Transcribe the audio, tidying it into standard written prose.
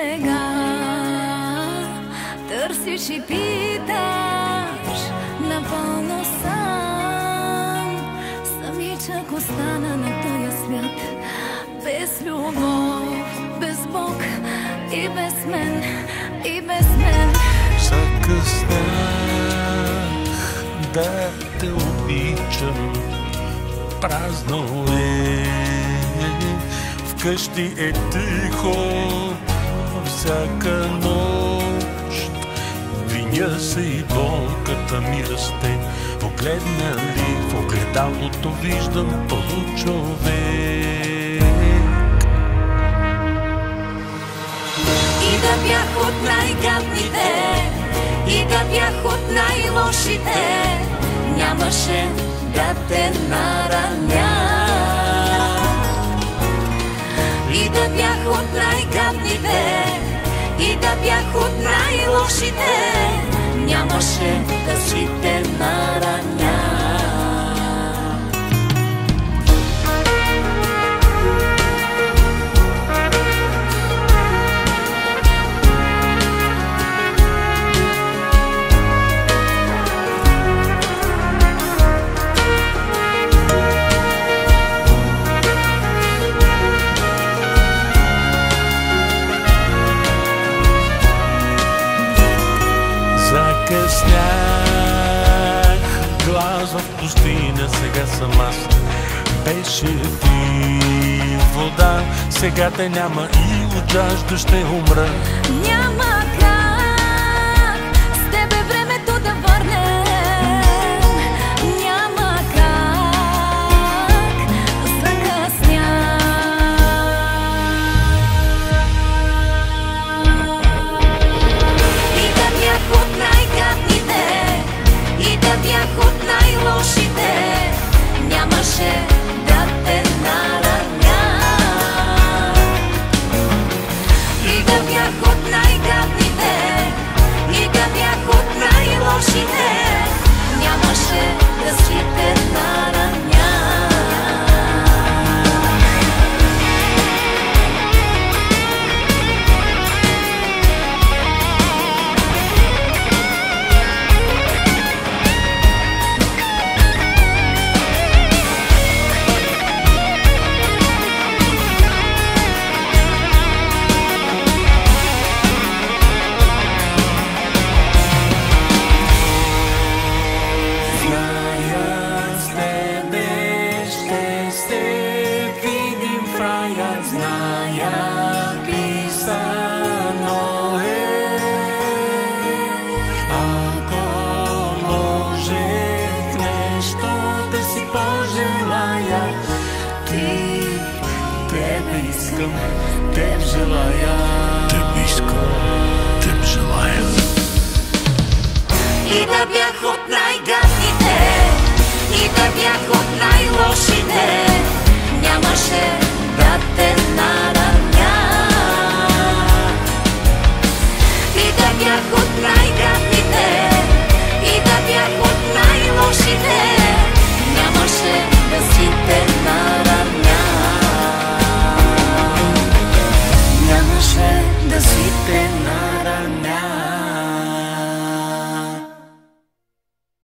сега търсиш и питаш напълно сам. Самичък остана на този свят, без любов, без Бог и без мен, и без мен. Закъснях да те обичам, празно е, вкъщи е тихо всяка нощ. Виня се и болката ми расте, погледна ли в огледалото виждам получовек. И да бях от най-гадните, и да бях от най-лошите, нямаше да те нараня. И да бях от най-гадните, и да бях от най-лошите, нямаше да си те нараня. Закъснях, глас в пустиня, сега съм аз. Беше ти вода, сега те няма и от жажда ще умра. Няма как с тебе времето да върнем, няма как, закъснях. И да бях от най-гадните, и да бях от най-лошите, нямаше да те нараня. И да бях от най-гадните, и да бях от най-лошите, нямаше да си те нараня. Зная, писано е, ако можех нещо да си пожелая, тебе искам, теб желая. Теб искам, теб желая. И да бях от най-гадните, и да бях от най-лошите, нямаше